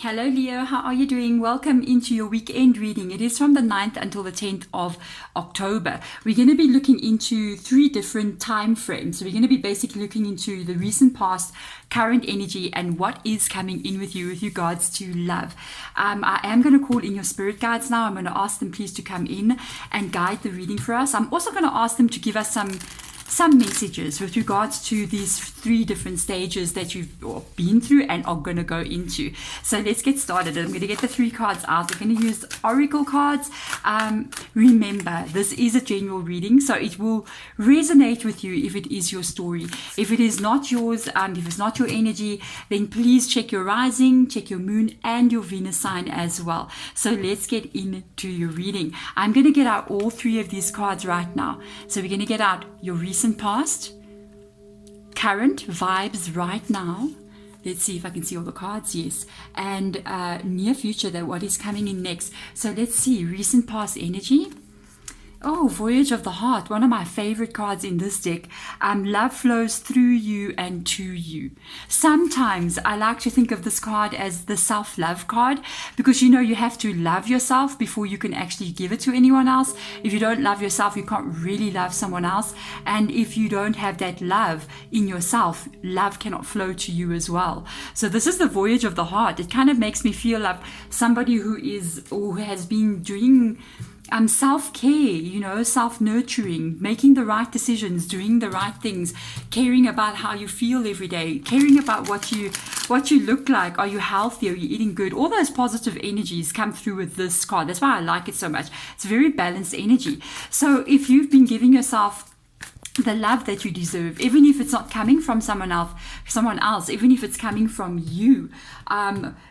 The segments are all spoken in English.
Hello Leo, how are you doing? Welcome into your weekend reading. It is from the 9th until the 10th of October. We're going to be looking into 3 different time frames. So we're going to be basically looking into the recent past, current energy, and what is coming in with you with regards to love. I am going to call in your spirit guides now. I'm going to ask them please to come in and guide the reading for us. I'm also going to ask them to give us some messages with regards to these 3 different stages that you've been through and are going to go into. So let's get started. I'm going to get the 3 cards out. I'm going to use oracle cards. Remember, this is a general reading, so it will resonate with you if it is your story. If it is not yours, if it's not your energy, then please check your rising, check your moon and your Venus sign as well. So let's get into your reading. I'm going to get out all 3 of these cards right now. So we're going to get out your recent past, current vibes right now. Let's see if I can see all the cards. Yes. And near future, that what is coming in next. So let's see, recent past energy. Oh, Voyage of the Heart, one of my favorite cards in this deck. Love flows through you and to you. Sometimes I like to think of this card as the self-love card because you have to love yourself before you can actually give it to anyone else. If you don't love yourself, you can't really love someone else. And if you don't have that love in yourself, love cannot flow to you as well. So this is the Voyage of the Heart. It kind of makes me feel like somebody who has been doing self-care, self-nurturing, making the right decisions, doing the right things, caring about how you feel every day, caring about what you look like. Are you healthy? Are you eating good? All those positive energies come through with this card. That's why I like it so much. It's very balanced energy. So if you've been giving yourself the love that you deserve, even if it's not coming from someone else, even if it's coming from you,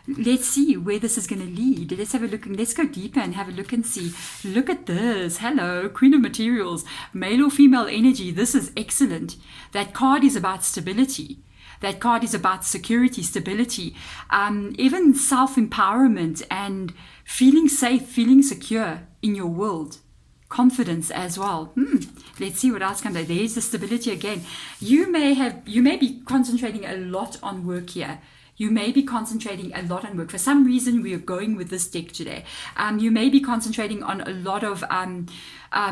let's see where this is going to lead. Let's have a look and let's go deeper and have a look and see. Look at this. Hello, Queen of Materials, male or female energy. This is excellent. That card is about stability. That card is about security, stability, even self-empowerment and feeling safe, feeling secure in your world. Confidence as well. Let's see what else comes out. There's the stability again. You may be concentrating a lot on work here. You may be concentrating a lot on work. For some reason, we are going with this deck today. You may be concentrating on a lot of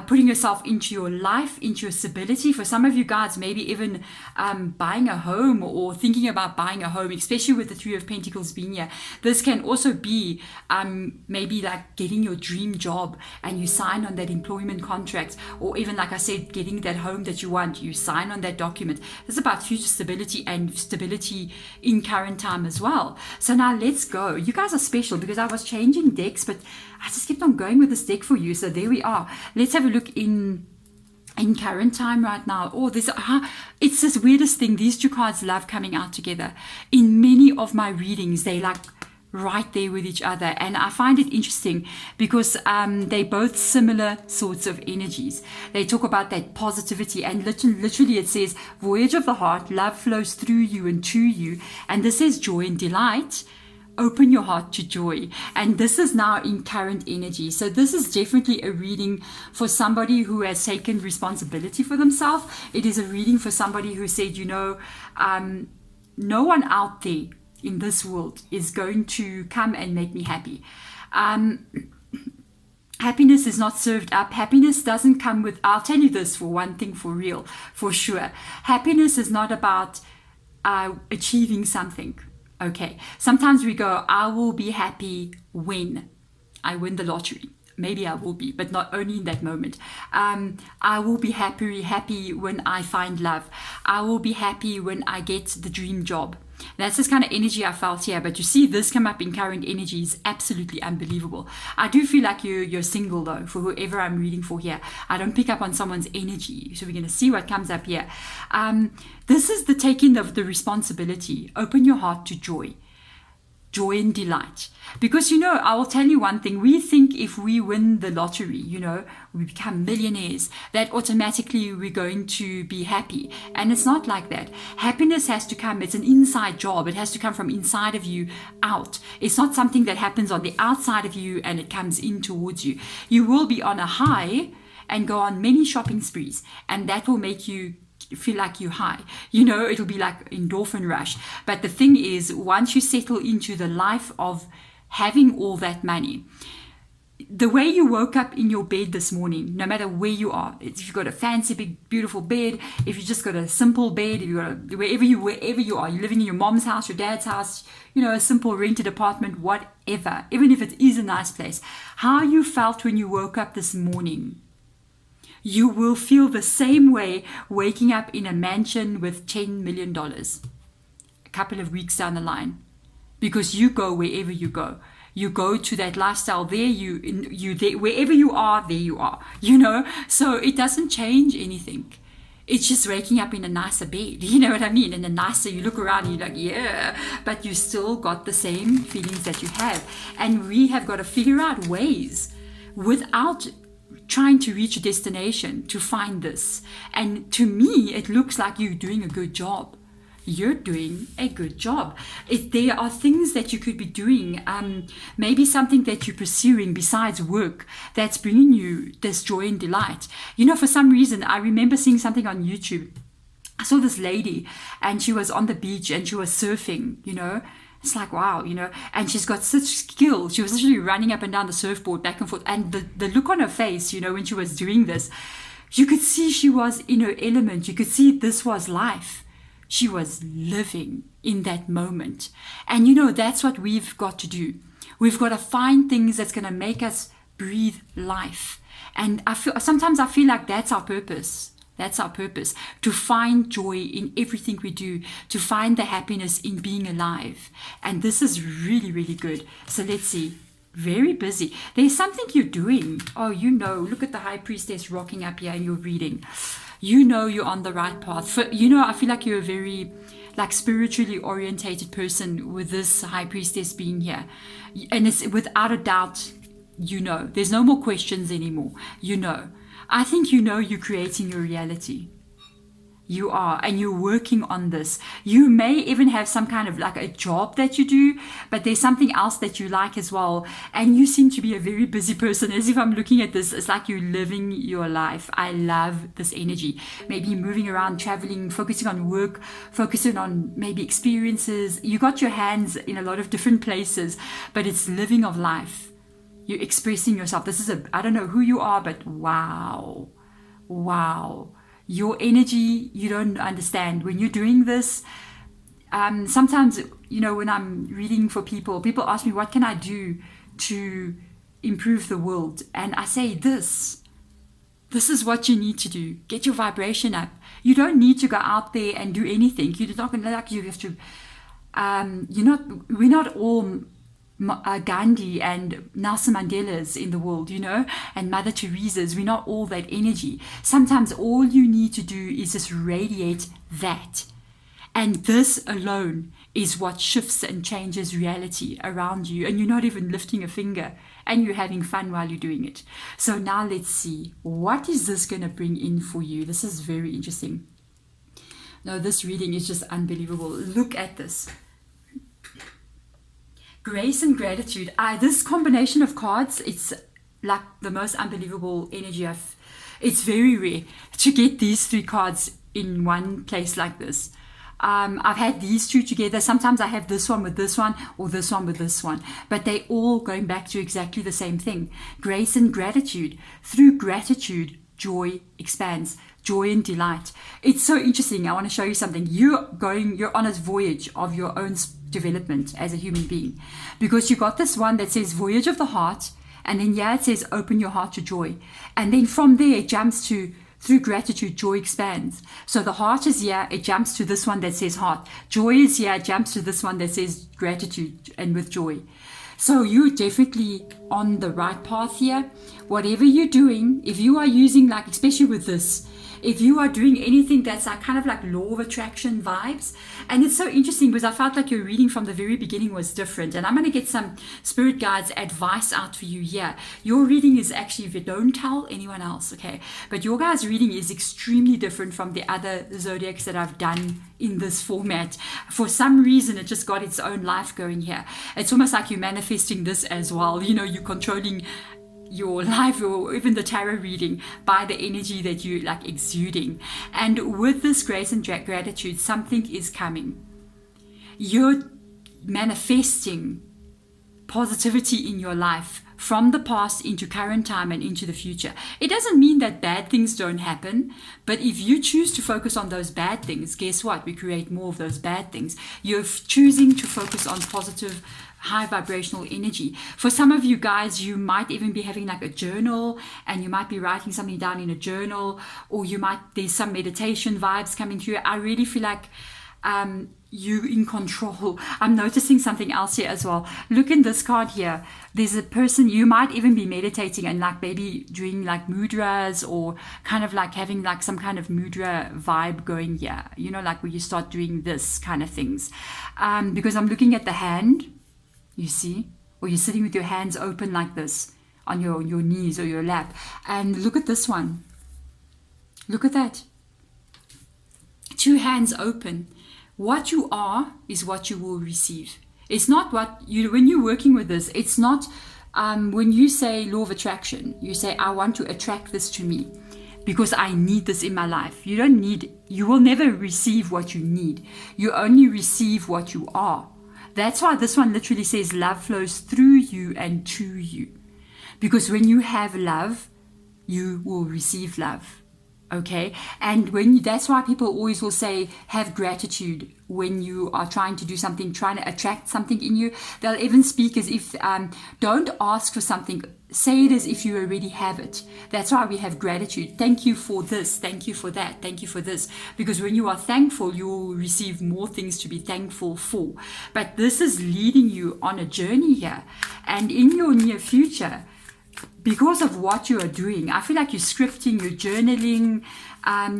putting yourself into your life, into your stability. For some of you guys, maybe even buying a home or thinking about buying a home, especially with the 3 of Pentacles being here. This can also be maybe like getting your dream job and you sign on that employment contract, or even, like I said, getting that home that you want. You sign on that document. This is about future stability and stability in current time as well. So now let's go. You guys are special because I was changing decks, but I just kept on going with this deck for you. So there we are. Let's have a look in current time right now. Oh, it's this weirdest thing. These 2 cards love coming out together. In many of my readings, they like right there with each other, and I find it interesting because they both similar sorts of energies. They talk about that positivity, and literally it says Voyage of the Heart, love flows through you and to you, and this says joy and delight. Open your heart to joy. And this is now in current energy. So this is definitely a reading for somebody who has taken responsibility for themselves. It is a reading for somebody who said, no one out there in this world is going to come and make me happy. Happiness is not served up. Happiness doesn't come with, I'll tell you this for one thing for real, for sure. Happiness is not about achieving something. Okay, sometimes we go, I will be happy when I win the lottery. Maybe I will be, but not only in that moment. I will be happy when I find love. I will be happy when I get the dream job. That's this kind of energy I felt here, but you see this come up in current energy is absolutely unbelievable. I do feel like you're single though, for whoever I'm reading for here. I don't pick up on someone's energy, so we're going to see what comes up here. This is the taking of the responsibility. Open your heart to joy. Joy and delight. Because, I will tell you one thing. We think if we win the lottery, we become millionaires, that automatically we're going to be happy. And it's not like that. Happiness has to come. It's an inside job. It has to come from inside of you out. It's not something that happens on the outside of you and it comes in towards you. You will be on a high and go on many shopping sprees, and that will make you feel like you're high. You know, it'll be like endorphin rush. But the thing is, once you settle into the life of having all that money, the way you woke up in your bed this morning, no matter where you are, if you've got a fancy, big, beautiful bed, if you just got a simple bed, if you got wherever you are, you're living in your mom's house, your dad's house, you know, a simple rented apartment, whatever, even if it is a nice place, how you felt when you woke up this morning, you will feel the same way waking up in a mansion with $10 million a couple of weeks down the line, because you go wherever you go. You go to that lifestyle there, you there, wherever you are, there you are, you know. So it doesn't change anything. It's just waking up in a nicer bed, you know what I mean? And a nicer, you look around and you're like, yeah, but you still got the same feelings that you have. And we have got to figure out ways without trying to reach a destination to find this. And to me, it looks like you're doing a good job. You're doing a good job. If there are things that you could be doing, maybe something that you're pursuing besides work that's bringing you this joy and delight. You know, for some reason, I remember seeing something on YouTube. I saw this lady and she was on the beach and she was surfing, you know. It's like, wow, you know, and she's got such skill. She was literally running up and down the surfboard back and forth. And the look on her face, you know, when she was doing this, you could see she was in her element. You could see this was life. She was living in that moment. And you know, that's what we've got to do. We've got to find things that's going to make us breathe life. And sometimes I feel like that's our purpose. That's our purpose, to find joy in everything we do, to find the happiness in being alive. And this is really, really good. So let's see. Very busy. There's something you're doing. Oh, you know, look at the High Priestess rocking up here in your reading. You know you're on the right path. You know, I feel like you're a very like spiritually orientated person with this High Priestess being here. And it's without a doubt, you know. There's no more questions anymore. You know. I think you know you're creating your reality. You are, and you're working on this. You may even have some kind of like a job that you do, but there's something else that you like as well. And you seem to be a very busy person. As if I'm looking at this, it's like you're living your life. I love this energy. Maybe moving around, traveling, focusing on work, focusing on maybe experiences. You got your hands in a lot of different places, but it's living of life. You're expressing yourself. This is I don't know who you are, but wow. Wow. Your energy, you don't understand. When you're doing this, sometimes, you know, when I'm reading for people ask me, what can I do to improve the world? And I say this is what you need to do. Get your vibration up. You don't need to go out there and do anything. You're not going to, like, you have to, we're not all Gandhi and Nelson Mandela's in the world, you know, and Mother Teresa's. We're not all that energy. Sometimes all you need to do is just radiate that. And this alone is what shifts and changes reality around you. And you're not even lifting a finger and you're having fun while you're doing it. So now let's see, what is this going to bring in for you? This is very interesting. No, this reading is just unbelievable. Look at this. Grace and gratitude. This combination of cards, it's like the most unbelievable energy. It's very rare to get these three cards in one place like this. I've had these two together. Sometimes I have this one with this one or this one with this one, but they all going back to exactly the same thing. Grace and gratitude. Through gratitude, joy expands. Joy and delight. It's so interesting. I want to show you something. You're on a voyage of your own development as a human being, because you got this one that says voyage of the heart, and then it says open your heart to joy, and then from there it jumps to through gratitude joy expands. So the heart is here, it jumps to this one that says heart. Joy is here, it jumps to this one that says gratitude and with joy. So you're definitely on the right path here. Whatever you're doing, if you are using, like, especially with this, if you are doing anything that's like kind of like law of attraction vibes. And it's so interesting because I felt like your reading from the very beginning was different. And I'm going to get some spirit guides advice out for you here. Your reading is actually, if you don't tell anyone else, okay, but your guys' reading is extremely different from the other zodiacs that I've done in this format. For some reason, it just got its own life going here. It's almost like you're manifesting this as well. You know, you're controlling your life, or even the tarot reading, by the energy that you like exuding. And with this grace and gratitude, something is coming. You're manifesting positivity in your life from the past into current time and into the future. It doesn't mean that bad things don't happen, but if you choose to focus on those bad things, guess what? We create more of those bad things. You're choosing to focus on positive, high vibrational energy. For some of you guys, you might even be having like a journal, and you might be writing something down in a journal, or there's some meditation vibes coming through. I really feel like you in control. I'm noticing something else here as well. Look in this card here. There's a person, you might even be meditating and like maybe doing like mudras, or kind of like having like some kind of mudra vibe going here. You know, like where you start doing this kind of things. Because I'm looking at the hand, you see, or you're sitting with your hands open like this on your knees or your lap. And look at this one. Look at that. 2 hands open. What you are is what you will receive. It's not what you, when you're working with this, it's not when you say law of attraction, you say, I want to attract this to me because I need this in my life. You will never receive what you need. You only receive what you are. That's why this one literally says love flows through you and to you. Because when you have love, you will receive love. Okay, and that's why people always will say have gratitude when you are trying to do something, trying to attract something in you. They'll even speak as if don't ask for something, say it as if you already have it. That's why we have gratitude. Thank you for this, thank you for that, thank you for this, because when you are thankful, you will receive more things to be thankful for. But this is leading you on a journey here, and in your near future, because of what you are doing, I feel like you're scripting, you're journaling,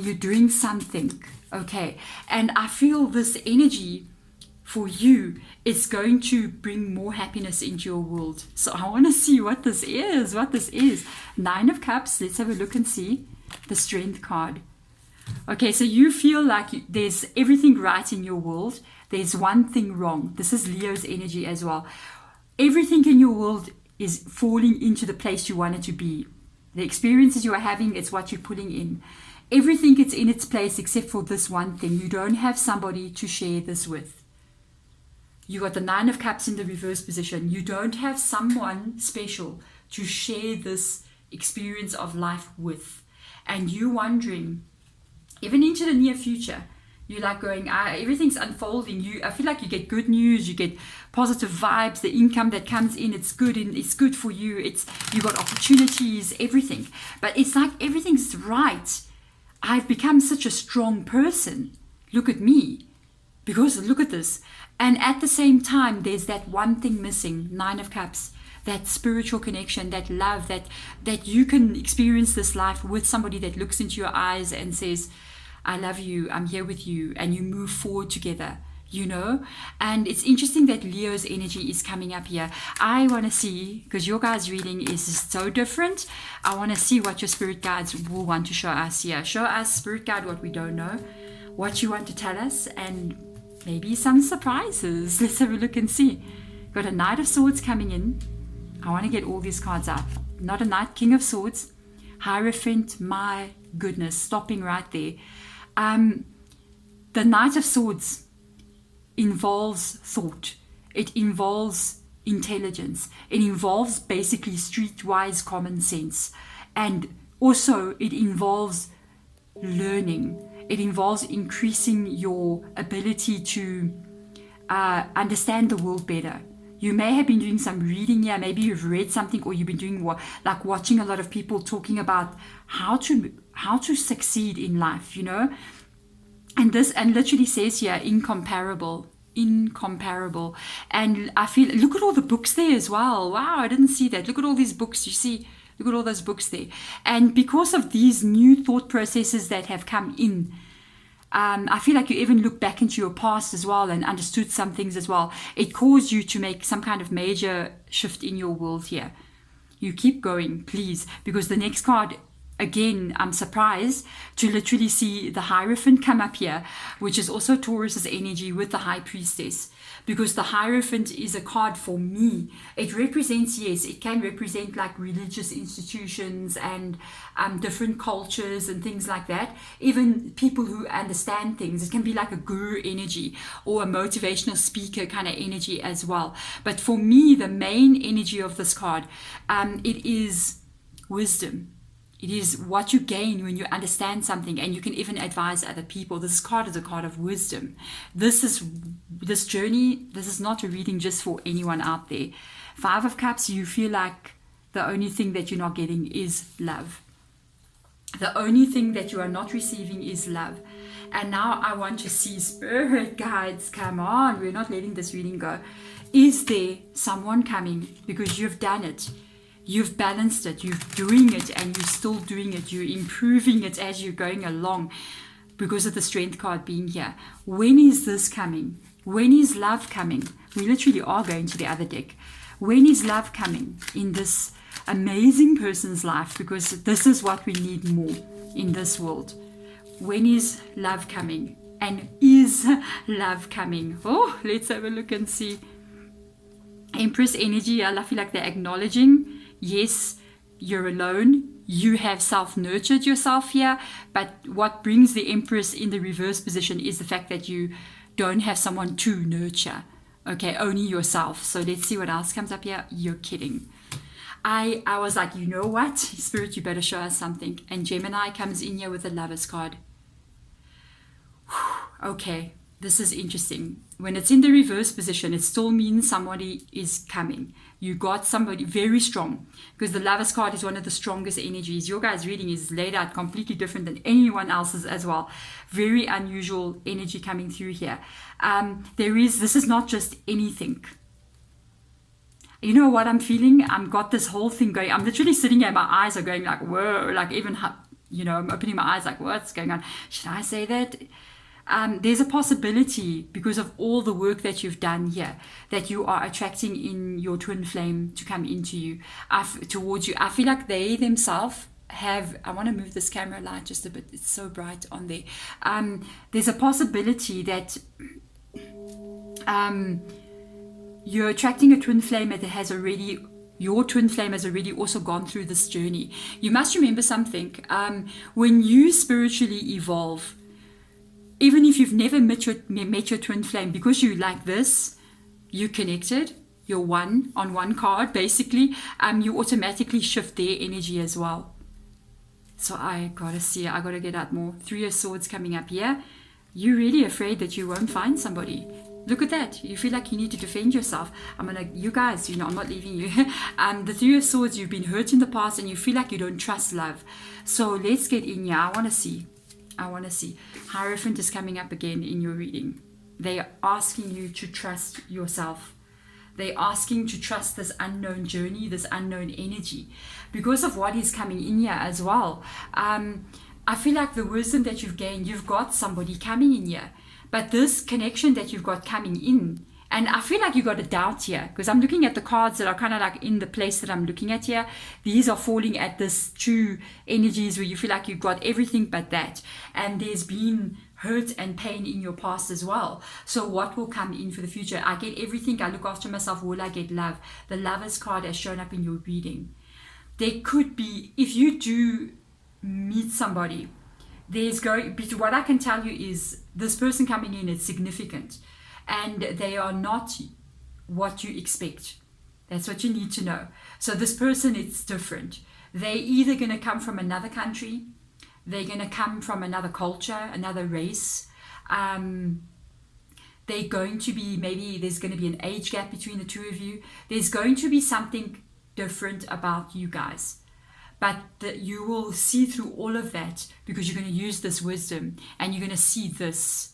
you're doing something, okay? And I feel this energy for you is going to bring more happiness into your world. So I want to see what this is, 9 of Cups, let's have a look and see. The Strength card. Okay, so you feel like there's everything right in your world. There's one thing wrong. This is Leo's energy as well. Everything in your world is falling into the place you want it to be. The experiences you are having, it's what you're pulling in. Everything is in its place except for this one thing. You don't have somebody to share this with. You got the 9 of Cups in the reverse position. You don't have someone special to share this experience of life with. And you wondering, even into the near future, you're like going, everything's unfolding. I feel like you get good news, you get positive vibes, the income that comes in, it's good, and it's good for you. You got opportunities, everything. But it's like everything's right. I've become such a strong person. Look at me. Because look at this. And at the same time, there's that one thing missing, 9 of Cups. That spiritual connection, that love, that you can experience this life with somebody that looks into your eyes and says, I love you, I'm here with you, and you move forward together, you know. And it's interesting that Leo's energy is coming up here. I want to see, because your guys' reading is so different, I want to see what your spirit guides will want to show us here. Show us, spirit guide, what we don't know, what you want to tell us, and maybe some surprises. Let's have a look and see. Got a Knight of Swords coming in. I want to get all these cards up. Not a Knight, King of Swords, Hierophant, my goodness, stopping right there. The Knight of Swords involves thought. It involves intelligence. It involves basically streetwise common sense. And also it involves learning. It involves increasing your ability to understand the world better. You may have been doing some reading here. Maybe you've read something, or you've been doing like watching a lot of people talking about how to succeed in life, you know. And literally says here, incomparable. And I feel, look at all the books there as well. Wow, I didn't see that. Look at all these books. You see, look at all those books there. And because of these new thought processes that have come in, I feel like you even look back into your past as well and understood some things as well. It caused you to make some kind of major shift in your world here. You keep going, please, because the next card, again, I'm surprised to literally see the Hierophant come up here, which is also Taurus's energy with the High Priestess. because the Hierophant is a card for me. It represents, yes, it can represent like religious institutions and different cultures and things like that. Even people who understand things. It can be like a guru energy or a motivational speaker kind of energy as well. But for me, the main energy of this card, it is wisdom. It is what you gain when you understand something, and you can even advise other people. This card is a card of wisdom. This journey, this is not a reading just for anyone out there. Five of Cups, you feel like the only thing that you're not getting is love. The only thing that you are not receiving is love. And now I want to see spirit guides. Come on, we're not letting this reading go. Is there someone coming? Because you've done it. You've balanced it, you're doing it, and you're still doing it. You're improving it as you're going along because of the Strength card being here. When is this coming? When is love coming? We literally are going to the other deck. When is love coming in this amazing person's life? Because this is what we need more in this world. When is love coming? And is love coming? Oh, let's have a look and see. Empress energy, I feel like they're acknowledging, yes, you're alone. You have self-nurtured yourself here. But what brings the Empress in the reverse position is the fact that you don't have someone to nurture. Okay, only yourself. So let's see what else comes up here. You're kidding. I was like, you know what? Spirit, you better show us something. And Gemini comes in here with the Lover's card. Okay, this is interesting. When it's in the reverse position, it still means somebody is coming. You got somebody very strong, because the Lover's card is one of the strongest energies. Your guys' reading is laid out completely different than anyone else's as well. Very unusual energy coming through here. This is not just anything. You know what I'm feeling? I've got this whole thing going. I'm literally sitting here, my eyes are going like, whoa, like even, I'm opening my eyes like, what's going on? Should I say that? There's a possibility, because of all the work that you've done here, that you are attracting in your twin flame to come into you, towards you. I feel like they themselves have, I want to move this camera light just a bit, it's so bright on there. There's a possibility that you're attracting a twin flame that has already, your twin flame has already also gone through this journey. You must remember something. When you spiritually evolve, even if you've never met your twin flame, because you like this, you connected, you're one on one card, basically, you automatically shift their energy as well. So I gotta get out more. Three of Swords coming up here. You're really afraid that you won't find somebody. Look at that. You feel like you need to defend yourself. You guys, I'm not leaving you. The Three of Swords, you've been hurt in the past and you feel like you don't trust love. So let's get in here. I want to see. Hierophant is coming up again in your reading. They are asking you to trust yourself. They're asking to trust this unknown journey, this unknown energy, because of what is coming in here as well. I feel like the wisdom that you've gained, you've got somebody coming in here. But this connection that you've got coming in, and I feel like you got a doubt here, because I'm looking at the cards that are kind of like in the place that I'm looking at here. These are falling at this true energies where you feel like you've got everything but that. And there's been hurt and pain in your past as well. So what will come in for the future? I get everything. I look after myself. Will I get love? The Lover's card has shown up in your reading. There could be, if you do meet somebody, what I can tell you is this person coming in is significant. And they are not what you expect. That's what you need to know. So this person, it's different. They're either going to come from another country. They're going to come from another culture, another race. They're going to be, maybe there's going to be an age gap between the two of you. There's going to be something different about you guys. But you will see through all of that, because you're going to use this wisdom and you're going to see this.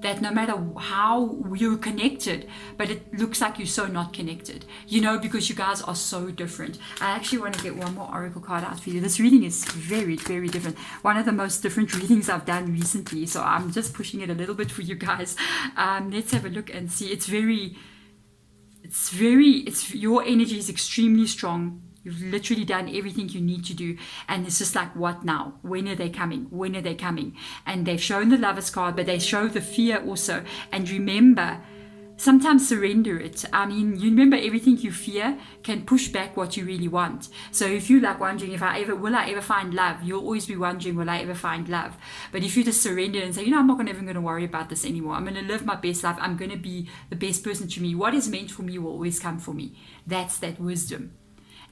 That no matter how you're connected, but it looks like you're so not connected, because you guys are so different. I actually want to get one more oracle card out for you. This reading is very, very different. One of the most different readings I've done recently. So I'm just pushing it a little bit for you guys. Let's have a look and see. Your energy is extremely strong. You've literally done everything you need to do. And it's just like, what now? When are they coming? When are they coming? And they've shown the Lover's card, but they show the fear also. And remember, sometimes surrender it. I mean, you remember, everything you fear can push back what you really want. So if you're like wondering will I ever find love, you'll always be wondering, will I ever find love? But if you just surrender and say, I'm not even going to worry about this anymore. I'm going to live my best life. I'm going to be the best person to me. What is meant for me will always come for me. That's that wisdom.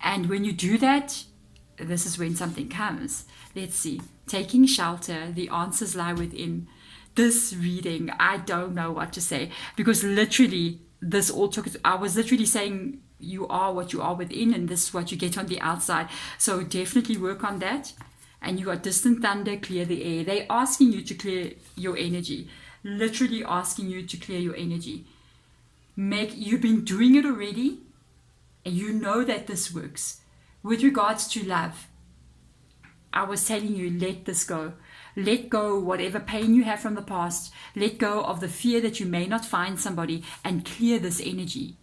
And when you do that, this is when something comes. Let's see. Taking shelter, the answers lie within. This reading, I don't know what to say, because literally this all took, I was literally saying you are what you are within, and this is what you get on the outside. So definitely work on that. And you got distant thunder, clear the air. They're asking you to clear your energy, literally asking you to clear your energy. You've been doing it already, and you know that this works. With regards to love, I was telling you, let this go. Let go whatever pain you have from the past. Let go of the fear that you may not find somebody, and clear this energy.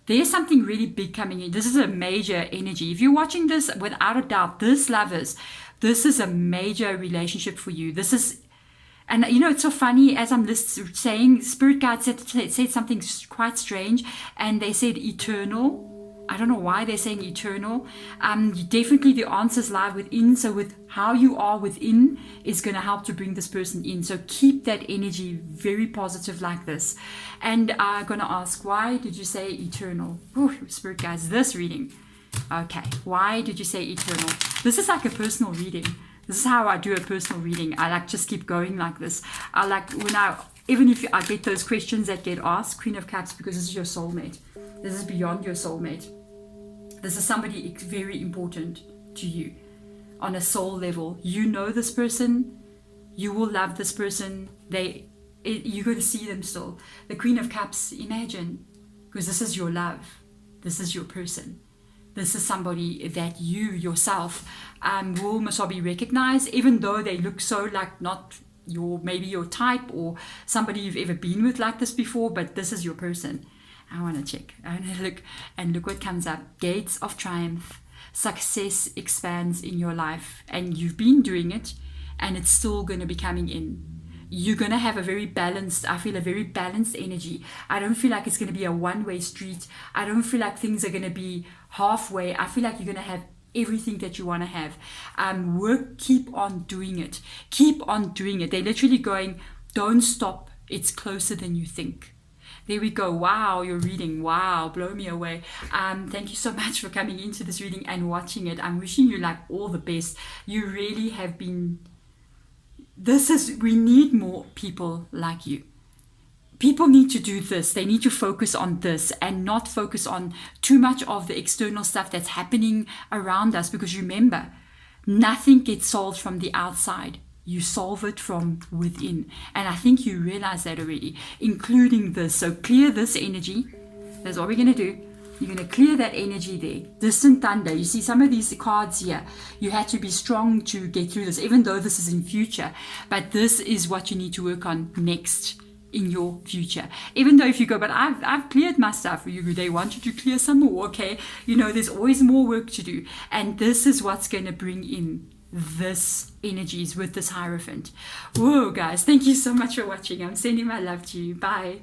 There's something really big coming in. This is a major energy. If you're watching this, without a doubt, this is a major relationship for you. This is, and it's so funny, as I'm saying, Spirit Guide said something quite strange, and they said eternal. I don't know why they're saying eternal. Definitely the answers lie within. So with how you are within is going to help to bring this person in. So keep that energy very positive like this. And I'm going to ask, why did you say eternal? Ooh, Spirit Guides, this reading. Okay, why did you say eternal? This is like a personal reading. This is how I do a personal reading. I just keep going like this. Even if I get those questions that get asked, Queen of Cups, because this is your soulmate. This is beyond your soulmate. This is somebody very important to you on a soul level. You know this person. You will love this person. You're going to see them still. The Queen of Cups, imagine, because this is your love. This is your person. This is somebody that you yourself will maybe recognize, even though they look so like not maybe your type or somebody you've ever been with like this before, but this is your person. I want to check. I want to look what comes up. Gates of triumph. Success expands in your life, and you've been doing it, and it's still going to be coming in. You're going to have a very balanced energy. I don't feel like it's going to be a one-way street. I don't feel like things are going to be halfway. I feel like you're going to have everything that you want to have. Keep on doing it. Keep on doing it. They're literally going, don't stop. It's closer than you think. There we go. Wow, your reading. Wow, blow me away. Thank you so much for coming into this reading and watching it. I'm wishing you all the best. You really have been... we need more people like you. People need to do this. They need to focus on this and not focus on too much of the external stuff that's happening around us. Because remember, nothing gets solved from the outside. You solve it from within. And I think you realize that already, including this. So clear this energy. That's what we're going to do. You're going to clear that energy there. Distant thunder. You see some of these cards here. You had to be strong to get through this, even though this is in future. But this is what you need to work on next in your future. Even though if you go, but I've cleared my stuff. They want you to clear some more. Okay. There's always more work to do. And this is what's going to bring in this energies with this Hierophant. Whoa, guys. Thank you so much for watching. I'm sending my love to you. Bye.